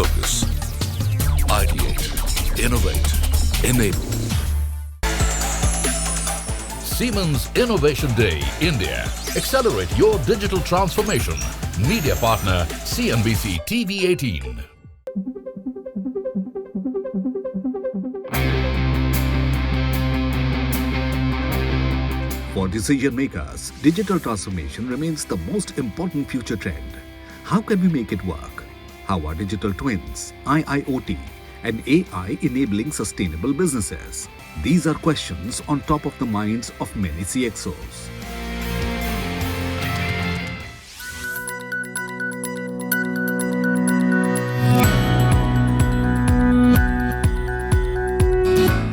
focus. Ideate, innovate, enable. Siemens Innovation Day, India. Accelerate your digital transformation. Media partner, CNBC-TV18. For decision makers, digital transformation remains the most important future trend. How can we make it work? How are digital twins, IIoT, and AI enabling sustainable businesses? These are questions on top of the minds of many CXOs.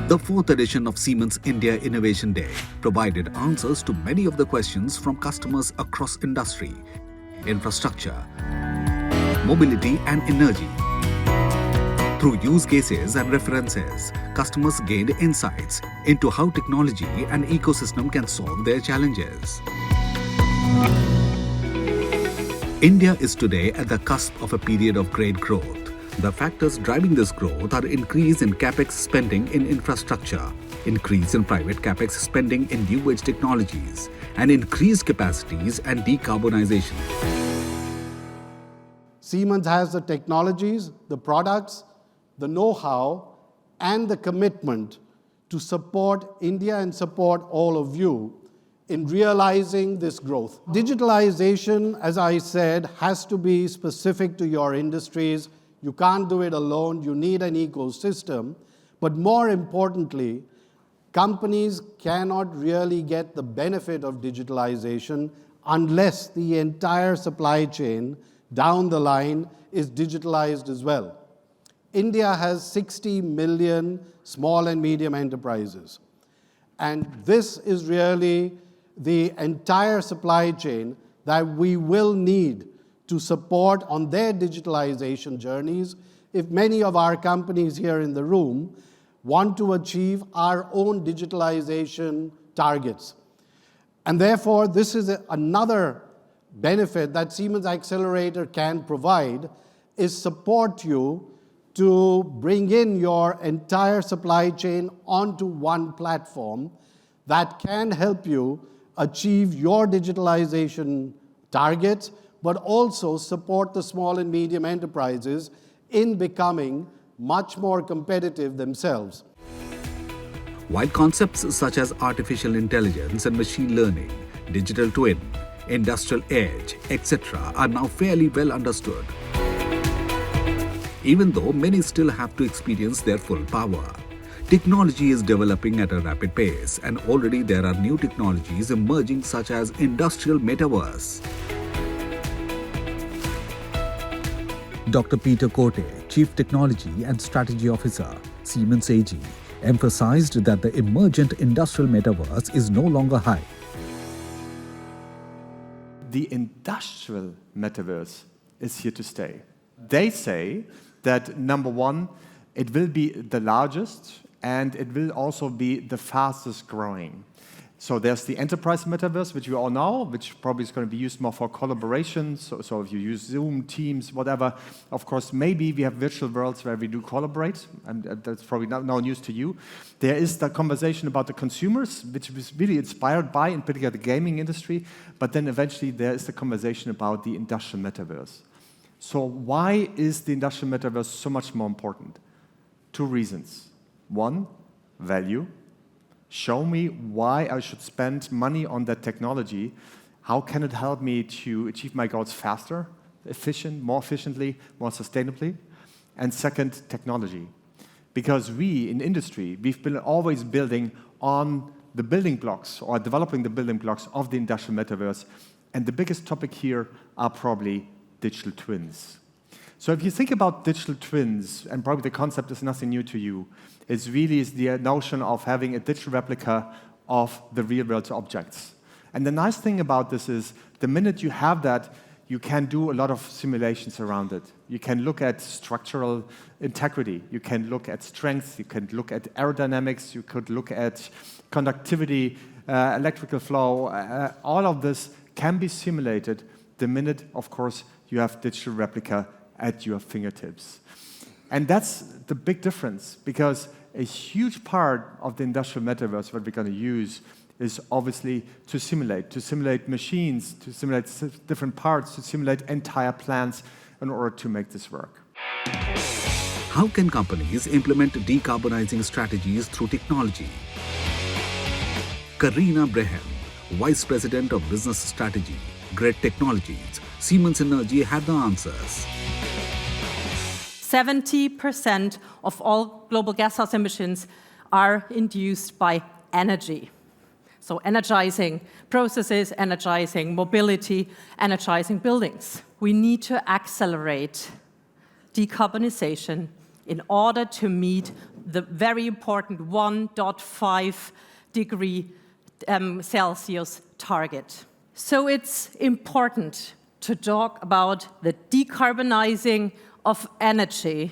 The fourth edition of Siemens India Innovation Day provided answers to many of the questions from customers across industry, infrastructure, mobility and energy. Through use cases and references, customers gained insights into how technology and ecosystem can solve their challenges. India is today at the cusp of a period of great growth. The factors driving this growth are increase in capex spending in infrastructure, increase in private capex spending in new age technologies, and increased capacities and decarbonization. Siemens has the technologies, the products, the know-how, and the commitment to support India and support all of you in realizing this growth. Digitalization, as I said, has to be specific to your industries. You can't do it alone. You need an ecosystem. But more importantly, companies cannot really get the benefit of digitalization unless the entire supply chain down the line is digitalized as well. India has 60 million small and medium enterprises. And this is really the entire supply chain that we will need to support on their digitalization journeys if many of our companies here in the room want to achieve our own digitalization targets. And therefore, this is another benefit that Siemens Accelerator can provide, is support you to bring in your entire supply chain onto one platform that can help you achieve your digitalization targets, but also support the small and medium enterprises in becoming much more competitive themselves. While concepts such as artificial intelligence and machine learning, digital twin, industrial edge, etc. are now fairly well understood, even though many still have to experience their full power. Technology is developing at a rapid pace, and already there are new technologies emerging such as industrial metaverse. Dr. Peter Korte, Chief Technology and Strategy Officer, Siemens AG, emphasized that the emergent industrial metaverse is no longer hype. The industrial metaverse is here to stay. They say that, number one, it will be the largest and it will also be the fastest growing. So there's the enterprise metaverse, which you all know, which probably is going to be used more for collaboration. So if you use Zoom, Teams, whatever, of course, maybe we have virtual worlds where we do collaborate, and that's probably no news to you. There is the conversation about the consumers, which was really inspired by, in particular, the gaming industry. But then eventually there is the conversation about the industrial metaverse. So why is the industrial metaverse so much more important? Two reasons. One, value. Show me why I should spend money on that technology. How can it help me to achieve my goals faster, more efficiently, more sustainably? And second, technology. Because we, in industry, we've been always building on the building blocks or developing the building blocks of the industrial metaverse. And the biggest topic here are probably digital twins. So if you think about digital twins, and probably the concept is nothing new to you, it's really the notion of having a digital replica of the real-world objects. And the nice thing about this is the minute you have that, you can do a lot of simulations around it. You can look at structural integrity. You can look at strength. You can look at aerodynamics. You could look at conductivity, electrical flow. All of this can be simulated the minute, of course, you have digital replica at your fingertips. And that's the big difference, because a huge part of the industrial metaverse, what we're going to use, is obviously to simulate machines, to simulate different parts, to simulate entire plants in order to make this work. How can companies implement decarbonizing strategies through technology? Karina Brehen, Vice President of Business Strategy, Grid Technologies, Siemens Energy, had the answers. 70% of all global greenhouse emissions are induced by energy. So energizing processes, energizing mobility, energizing buildings. We need to accelerate decarbonization in order to meet the very important 1.5 degree Celsius target. So it's important to talk about the decarbonizing of energy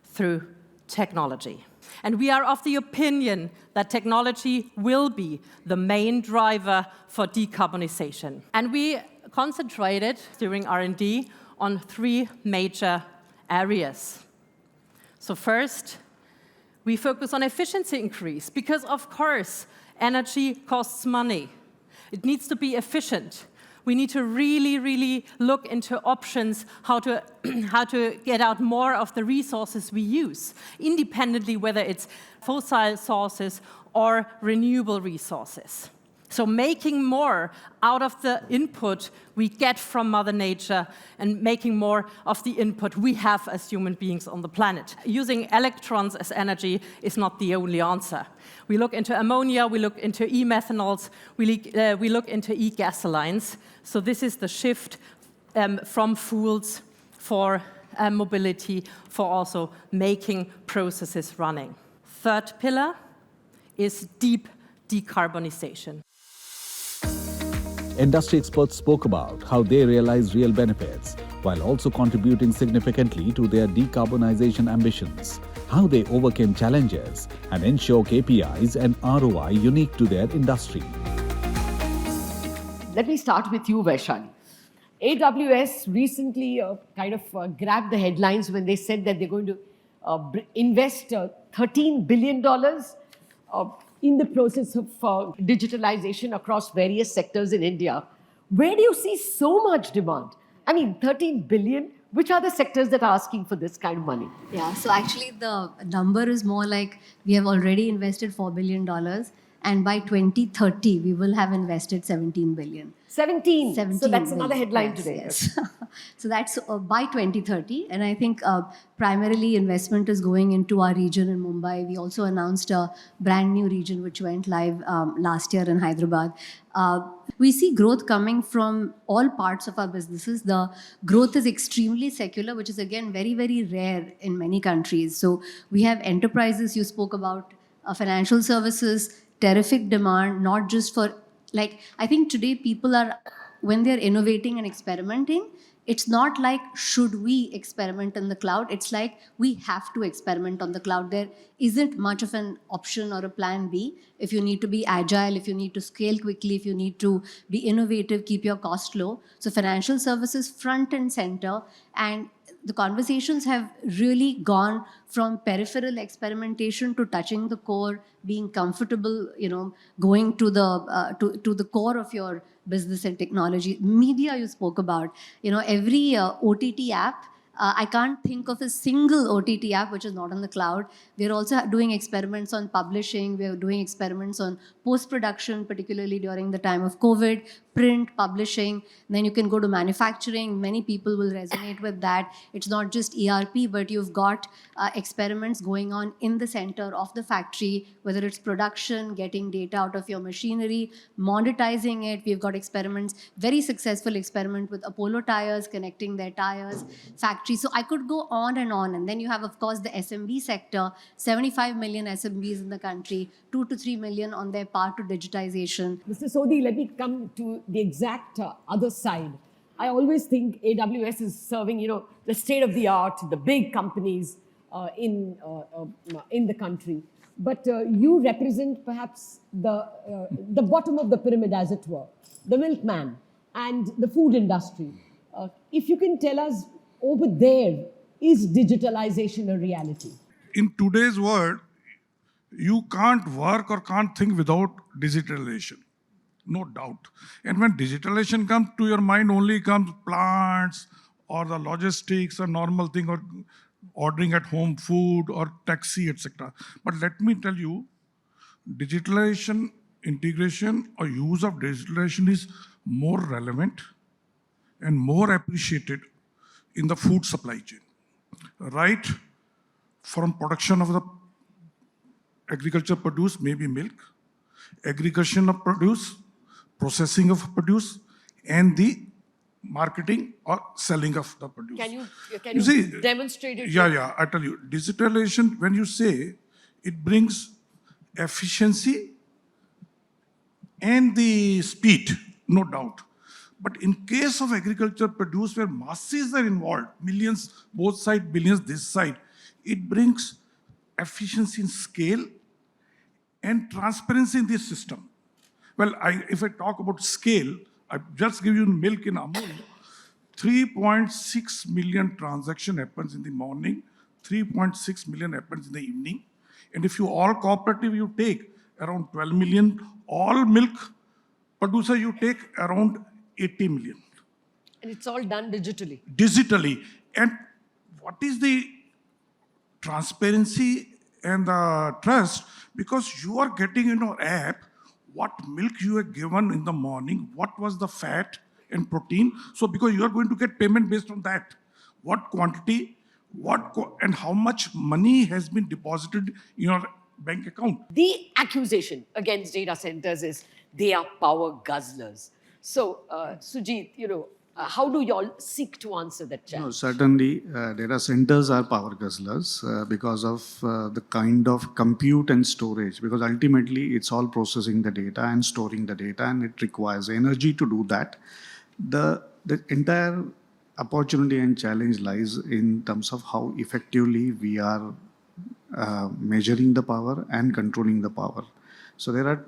through technology. And we are of the opinion that technology will be the main driver for decarbonization. And we concentrated during R&D on 3 major areas. So first, we focus on efficiency increase, because of course, energy costs money. It needs to be efficient. We need to really look into options how to get out more of the resources we use, independently whether it's fossil sources or renewable resources. So making more out of the input we get from Mother Nature and making more of the input we have as human beings on the planet. Using electrons as energy is not the only answer. We look into ammonia, we look into e-methanols, we look into e-gasolines. So this is the shift from fuels for mobility, for also making processes running. Third pillar is deep decarbonization. Industry experts spoke about how they realize real benefits while also contributing significantly to their decarbonization ambitions, how they overcame challenges and ensure KPIs and ROI unique to their industry. Let me start with you, Vaishali. AWS recently grabbed the headlines when they said that they're going to invest $13 billion in the process of digitalization across various sectors in India. Where do you see so much demand? I mean, 13 billion, which are the sectors that are asking for this kind of money? Yeah, so actually the number is more like we have already invested $4 billion, and by 2030, we will have invested 17 billion. 17. 17 So that's billion. another headline Yes, today. Yes. So that's by 2030. And I think primarily investment is going into our region in Mumbai. We also announced a brand new region which went live last year in Hyderabad. We see growth coming from all parts of our businesses. The growth is extremely secular, which is again very, very rare in many countries. So we have enterprises, you spoke about financial services, terrific demand, not just for, like, I think today people are, when they're innovating and experimenting, it's not like, should we experiment in the cloud? It's like, we have to experiment on the cloud. There isn't much of an option or a plan B. If you need to be agile, if you need to scale quickly, if you need to be innovative, keep your cost low. So financial services front and center, and the conversations have really gone from peripheral experimentation to touching the core, being comfortable, going to the core of your business and technology. Media you spoke about, every OTT app, I can't think of a single OTT app which is not on the cloud. We're also doing experiments on publishing. We're doing experiments on post-production, particularly during the time of COVID, print, publishing. Then you can go to manufacturing. Many people will resonate with that. It's not just ERP, but you've got experiments going on in the center of the factory, whether it's production, getting data out of your machinery, monetizing it. We've got experiments, very successful experiment with Apollo tires, connecting their tires, factories. So I could go on. And then you have, of course, the SMB sector, 75 million SMBs in the country, 2 to 3 million on their path to digitization. Mr. Sodhi, let me come to the exact other side. I always think AWS is serving, the state of the art, the big companies in the country. But you represent perhaps the bottom of the pyramid, as it were, the milkman and the food industry. If you can tell us over there, is digitalization a reality? In today's world, you can't work or can't think without digitalization, no doubt. And when digitalization comes to your mind, only comes plants or the logistics, a normal thing, or ordering at home food or taxi, etc. But let me tell you, digitalization, integration or use of digitalization is more relevant and more appreciated in the food supply chain. Right from production of the agriculture produce, maybe milk, agriculture of produce, processing of produce, and the marketing or selling of the produce. Can you see, demonstrate it? Yeah, I tell you, digitalization, when you say, it brings efficiency and the speed, no doubt. But in case of agriculture produce where masses are involved, millions, both sides, billions this side, it brings efficiency in scale and transparency in this system. Well, if I talk about scale, I just give you milk in Amul. 3.6 million transaction happens in the morning, 3.6 million happens in the evening. And if you all cooperative, you take around 12 million. All milk producer, you take around 80 million. And it's all done digitally. Digitally. And what is the transparency and the trust? Because you are getting in your app what milk you have given in the morning, what was the fat and protein. So because you are going to get payment based on that. What quantity, and how much money has been deposited in your bank account. The accusation against data centers is they are power guzzlers. So, Sujit, how do you all seek to answer that challenge? No, certainly, data centers are power guzzlers because of the kind of compute and storage, because ultimately it's all processing the data and storing the data, and it requires energy to do that. The entire opportunity and challenge lies in terms of how effectively we are measuring the power and controlling the power. So there are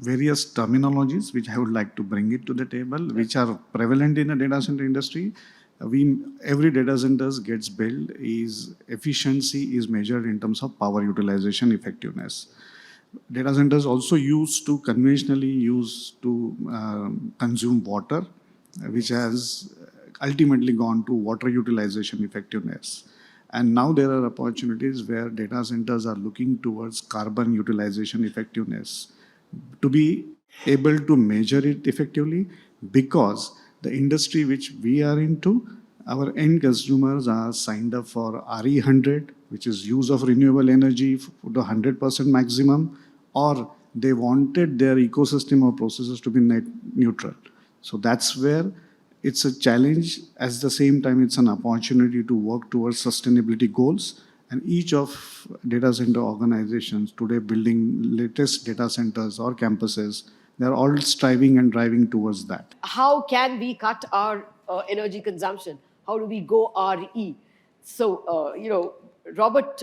various terminologies which I would like to bring it to the table, which are prevalent in the data center industry. Every data center gets built, efficiency is measured in terms of power utilization effectiveness. Data centers also conventionally used to consume water, which has ultimately gone to water utilization effectiveness. And now there are opportunities where data centers are looking towards carbon utilization effectiveness to be able to measure it effectively, because the industry which we are into, our end consumers are signed up for RE100, which is use of renewable energy for the 100% maximum, or they wanted their ecosystem or processes to be net neutral. So that's where it's a challenge. At the same time, it's an opportunity to work towards sustainability goals. And each of data center organizations today building latest data centers or campuses, they're all striving and driving towards that. How can we cut our energy consumption? How do we go RE? So, Robert,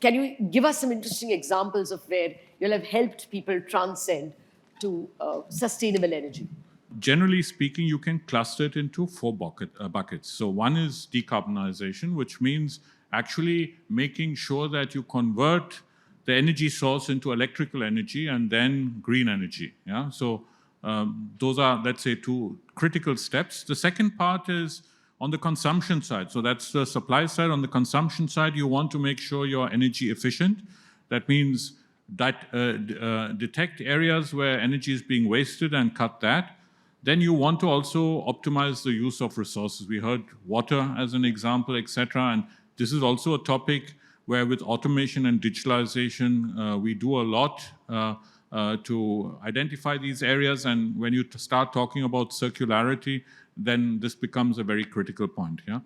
can you give us some interesting examples of where you'll have helped people transcend to sustainable energy? Generally speaking, you can cluster it into four buckets. So one is decarbonization, which means actually making sure that you convert the energy source into electrical energy and then green energy. Yeah? So those are, let's say, two critical steps. The second part is on the consumption side. So that's the supply side. On the consumption side, you want to make sure you're energy efficient. That means that detect areas where energy is being wasted and cut that. Then you want to also optimize the use of resources. We heard water as an example, etc. And this is also a topic where with automation and digitalization, we do a lot to identify these areas. And when you start talking about circularity, then this becomes a very critical point. Yeah?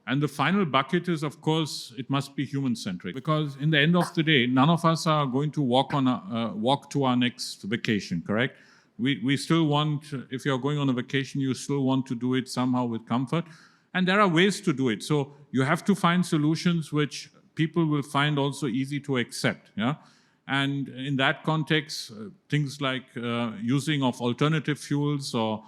And the final bucket is, of course, it must be human-centric. Because in the end of the day, none of us are going to walk to our next vacation, correct? We still want, if you're going on a vacation, you still want to do it somehow with comfort. And there are ways to do it. So you have to find solutions which people will find also easy to accept. Yeah? And in that context, things like using of alternative fuels or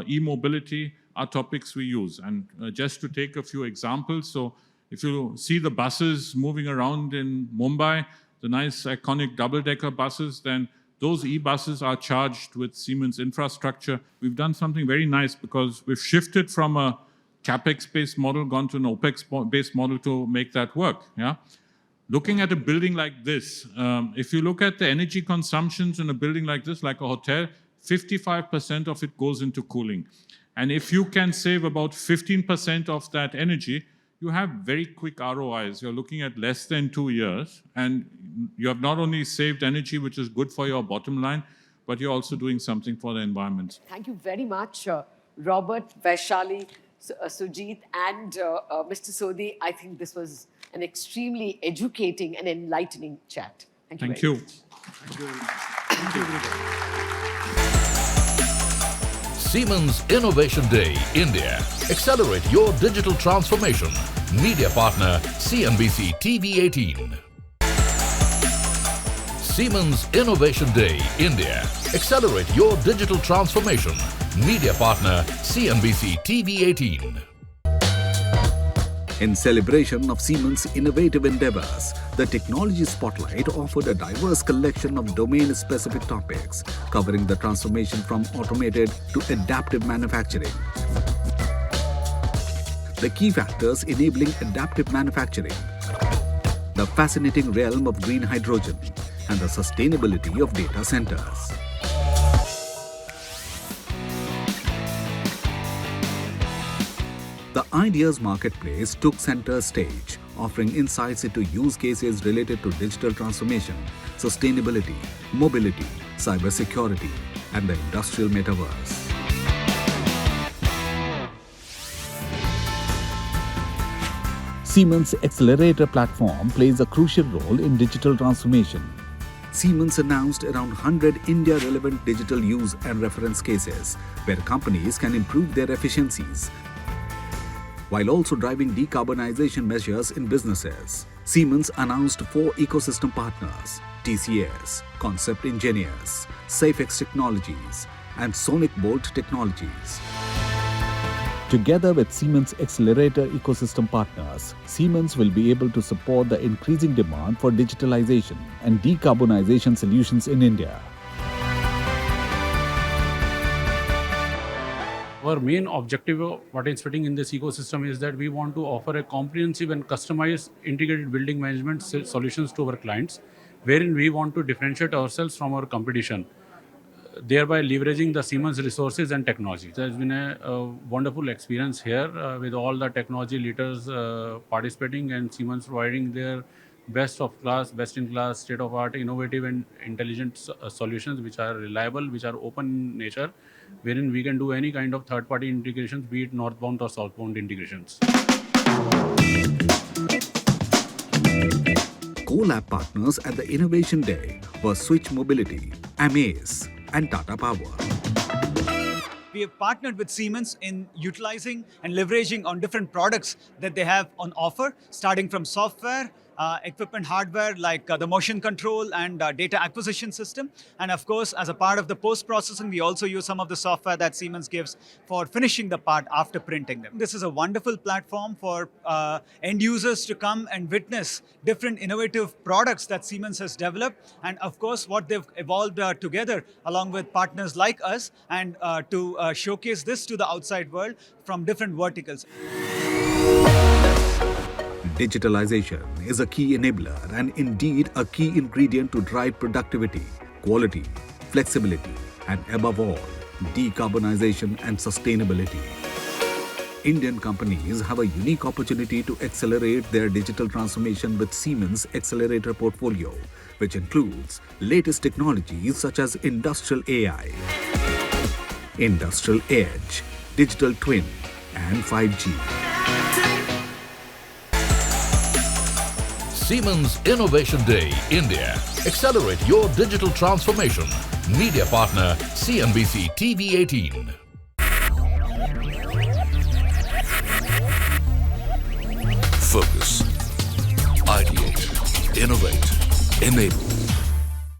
e-mobility are topics we use. And just to take a few examples, so if you see the buses moving around in Mumbai, the nice iconic double-decker buses, then those e-buses are charged with Siemens infrastructure. We've done something very nice because we've shifted from a CapEx-based model, gone to an OpEx-based model to make that work. Yeah. Looking at a building like this, if you look at the energy consumptions in a building like this, like a hotel, 55% of it goes into cooling. And if you can save about 15% of that energy, you have very quick ROIs. You're looking at less than 2 years, and you have not only saved energy, which is good for your bottom line, but you're also doing something for the environment. Thank you very much, Robert, Vaishali, Sujit, and Mr. Sodhi. I think this was an extremely educating and enlightening chat. Thank you. Thank you. Thank you. Siemens Innovation Day, India. Accelerate your digital transformation. Media partner, CNBC-TV18. Siemens Innovation Day, India. Accelerate your digital transformation. Media partner, CNBC-TV18. In celebration of Siemens' innovative endeavors, the Technology Spotlight offered a diverse collection of domain-specific topics covering the transformation from automated to adaptive manufacturing. The key factors enabling adaptive manufacturing, the fascinating realm of green hydrogen, and the sustainability of data centers. The Ideas Marketplace took center stage, offering insights into use cases related to digital transformation, sustainability, mobility, cybersecurity, and the industrial metaverse. Siemens Accelerator Platform plays a crucial role in digital transformation. Siemens announced around 100 India-relevant digital use and reference cases where companies can improve their efficiencies, while also driving decarbonization measures in businesses. Siemens announced 4 ecosystem partners: TCS, Concept Engineers, SafeX Technologies, and Sonic Bolt Technologies. Together with Siemens Accelerator ecosystem partners, Siemens will be able to support the increasing demand for digitalization and decarbonization solutions in India. Our main objective of participating in this ecosystem is that we want to offer a comprehensive and customized integrated building management solutions to our clients, wherein we want to differentiate ourselves from our competition, thereby leveraging the Siemens resources and technology. It has been a wonderful experience here with all the technology leaders participating and Siemens providing their best of class, best in class, state of art, innovative and intelligent solutions which are reliable, which are open in nature, wherein we can do any kind of third-party integrations, be it northbound or southbound integrations. Co-lab partners at the Innovation Day were Switch Mobility, Amaze, and Tata Power. We have partnered with Siemens in utilizing and leveraging on different products that they have on offer, starting from software, equipment hardware like the motion control and data acquisition system. And of course, as a part of the post-processing, we also use some of the software that Siemens gives for finishing the part after printing them. This is a wonderful platform for end users to come and witness different innovative products that Siemens has developed, and of course, what they've evolved together along with partners like us, and to showcase this to the outside world from different verticals. Digitalization is a key enabler and indeed a key ingredient to drive productivity, quality, flexibility, and above all, decarbonization and sustainability. Indian companies have a unique opportunity to accelerate their digital transformation with Siemens Accelerator portfolio, which includes latest technologies such as Industrial AI, Industrial Edge, Digital Twin, and 5G. Siemens Innovation Day, India. Accelerate your digital transformation. Media partner, CNBC-TV18. Focus. Ideate. Innovate. Enable.